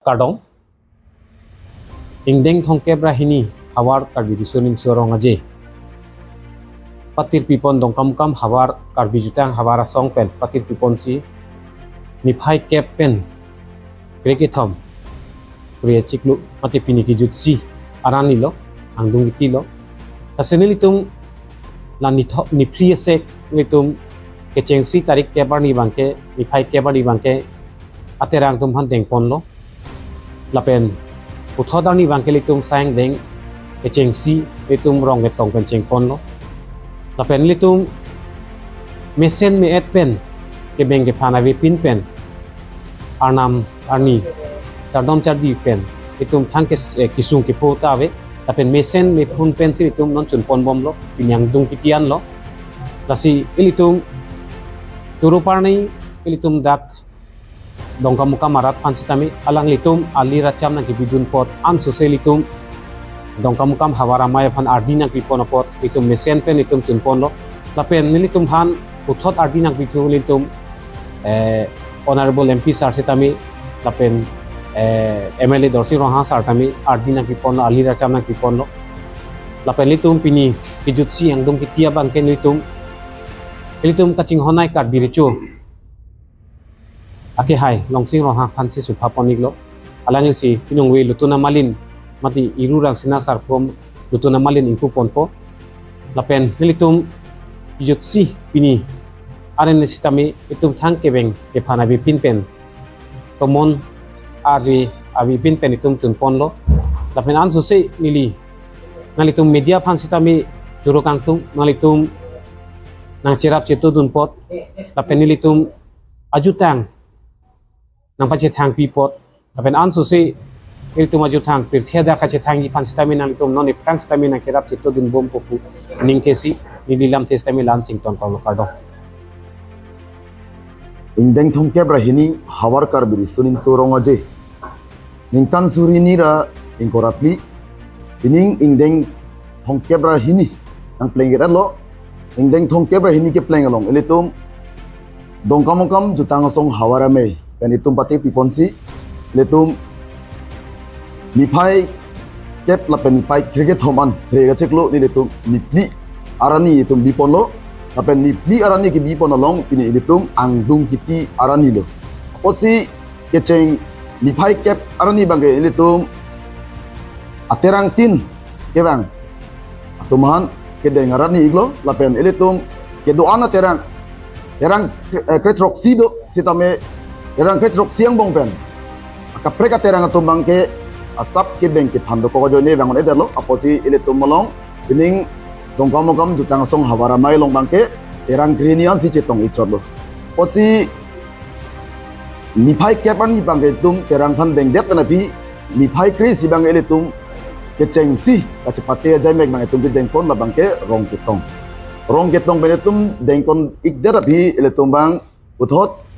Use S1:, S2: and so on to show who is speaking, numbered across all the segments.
S1: Kadong ingdeng thongke brahini hawar karbi disunim sorong aje patir pipon dongkam kam hawar karbi jutang hawara song pen patir pipon si niphai kep pen krikethom priya chiklu mati pini ki jutsi arani lo angdung iti lo kasene litung la nipri sek litung kechengsi tarik kebar ni bangke niphai kebar ni bangke aterang tum han tengpon lo lapen uthodar ni bangke litung sayang deng kechengsi litung rong getong pen chengpon lo lapen litung mesen me et pen ke bengke phanavi pin pen arnam arni tardom chardi pen litung thangke kisung ke phota ave lapen mesen me phun pen si litung non chun pon bom lo pinyang dung kitian lo lasi ilitung turupar nei ilitung dak dongka muka marat pansitami alang litum ali racham na kibidun pot an soselitum dongka mukam hawara maya phan ardina kipon pot litum mesen pen litum chunpon lo lapen nilitum han uthot ardina kitu litum honorable MP sar sitami lapen MLA dorsi roha sartami ardina kipon ali racham na kipon lo lapen litum pini kijutsi yang dong kitia bangken litum kaching honai kar birichu Ake hai longsing roha khansi suphaponik lo alangi si pinungwi lutuna malin mati irurang sina sarpom lutuna malin ingku ponpo lapen nilitum yutsi pini aren sitami itum thang kebeng ke phana bi pinpen tomon abi pinpen itum tunpon lo lapen ansu se nili ngalitum media phan sitami jurukang tung ngalitum nang cerap cetu dunpot lapen nilitum ajutang nang pache thang pi pot apen ansu se itu maju thang pir theda kache thang pan stamina nang tum non frank stamina kerap chito din bom popu ning kesi nidilam the stamina lansing ton ko kardo
S2: ingdeng thongke brahini hawar karbiri sunim sorong aje ningtan surini ra ingkoratli ining ingdeng thongke brahini ang playing it lo ingdeng thongke brahini ke playing along elitum dongkamokam jutang song hawara me dan itum pati piponsi letum nipai kep lapen nipai kriket thoman rega cheklo ni letum nipli arani itum bipon lo lapen nipli arani ki bipon along ini letum angdung kiti arani lo osi kecheng nipai kep arani bangge letum aterang tin kebang atuman kedeng arani iglo lapen letum kedoana terang kretroksido sitame terang ketrok siang bong pen akapreka terang atum bangke asap ke bengke phando ko jone bangon edelo aposi iletum molong ining dongkamokam jutang song hawara mai long bangke terang grinian si chetong icholo posi nipai kepan ni bangke tum terang phan deng det na bi nipai kri si bang iletum kecheng si kachepate jai mek bang itum deng pon la bangke rong ketong benetum deng pon ikdera bi iletum bang uthot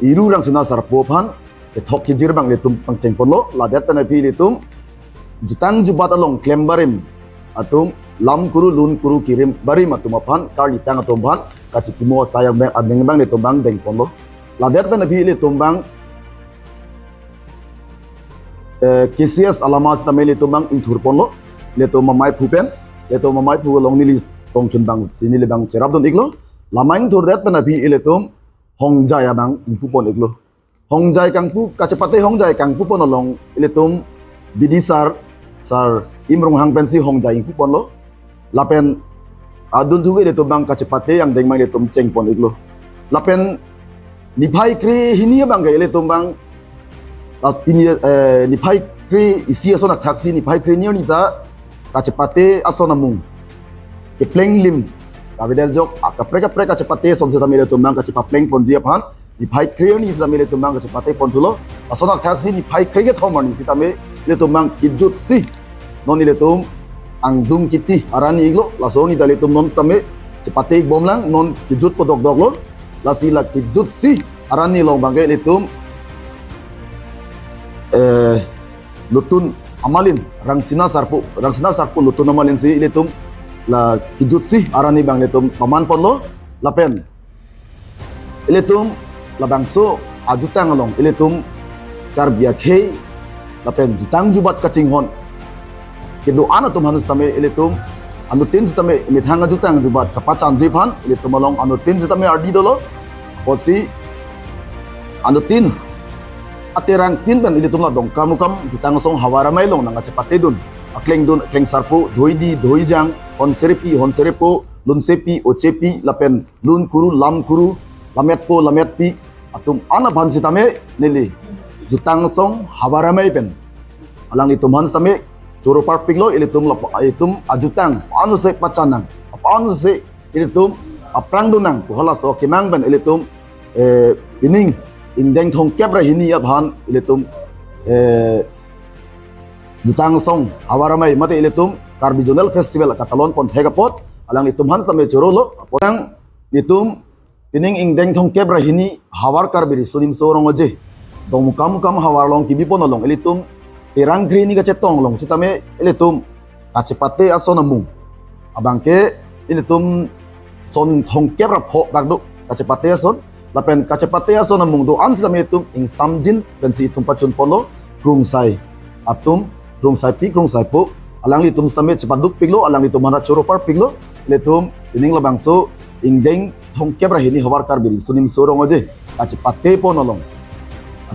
S2: irurang sina sarpophan thok kijir bang letum pangcheng ponlo ladat na phi letum jutang jubat along klembarim atum lam kuru lun kuru kirim barim atum aphan kali tang atum bhan kachikimo sayang bang adeng bang letum bang deng ponlo ladat na phi letum bang KCS alamas tamai letum bang inthur ponlo letum mamai phupen letum mamai phu long nili tongchun bang sinili bang cherabdon iglo lamaing thur dat na phi letum hongjai abang ingpu pon iglo hongjai kangpu kacepate hongjai kangpu pon along iletum bidisar sar imrong hang pensi hongjai ingpu pon lo lapen adun thuge iletum bang kacepate yang deng mang iletum cheng pon iglo lapen niphai kri hinia bang ga iletum bang ini niphai kri isi asona taksi niphai kri ni ta kacepate asona mung ke pleng lim Kabidel jok akapreka cepate som seta mile tumbang ka cepa pleng pon dia phan ni phai kriyo ni seta mile tumbang ka cepate pon tulo asona taksi ni phai kriye thomar ni seta me le tumbang kijut si non ile tum angdung kiti arani iglo laso ni dale tum non same cepate bom lang non kijut podok dok lo lasi la kijut si arani long bangke le tum lutun amalin rangsina sarpu lutun amalin si ile tum la kijut si arani bang letum paman pon lo lapen iletum labangso ajutang along iletum karbia ke lapen jutang jubat kacing hon kedo ana tum hanus tame eletum anu tin tame mithanga jutang jubat kapacan jipan eletum along anu tin tame ardi dolo potsi anu tin aterang tin dan eletum la dong kamukam jutang song hawara mailong nanga cepate dun kleng sarpo doi jang hon serepo lun sepi ocepi lapen lun kuru lam kuru lamet pi atum ana ban tame nili jutang song hawara mai pen alang itum hans tame Curo parpiglo ilitum ajutang anu se pacanang anu se ilitum aprang dunang kuhala so kimang ben ilitum pining indeng thong kebra hini abhan ilitum jutang song awaramai mate ilitum Carbizonal Festival katalon pon hegapot alang itum hans tame curo lo potang itum pining indeng thong kebra hini hawar karbiri sudim sorong oje dong mukam hawar long kibipon olong ilitum Tirang green ni kacetong long sitame ilitum kacepate aso namung abangke ilitum son hongker rapho dagdo kacepate ason lapen kacepate aso namung do an sitame itum ing samjin dan si itum pacun polo krungsai atum krungsai po alang litum sitame cepaduk piglo alang litum mana curo par piglo ilitum ining labangso ing deng hongker rahini hawar karbiri sunim sorong aje kacepate po nolong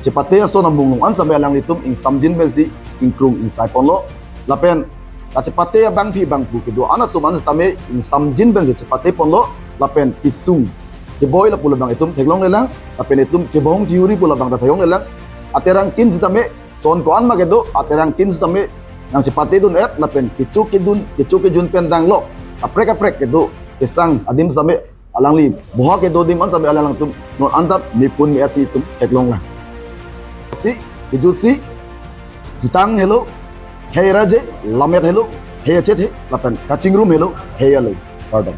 S2: Cepate aso nambung an sampai alang litum ing samjin bensi ing krung ing saipon lo lapen cepate bang pu kedua anak tum an tame ing samjin bensi cepate pon lo lapen isung boy la pula bang itum teglong lelang lapen itum cebong ciuri pula bang datayong lelang aterang kin sitame son ko an magedo aterang kin sitame nang cepate dun lapen kicu kejun pendang lo aprek kedo kesang adim same alang li boha kedo dim an sampai alang tum non antap mipun mi si itum teglong lah si ijutsi jutang hello hey raje lamet hello hey achet he lapan kaching room hello hey alai pardon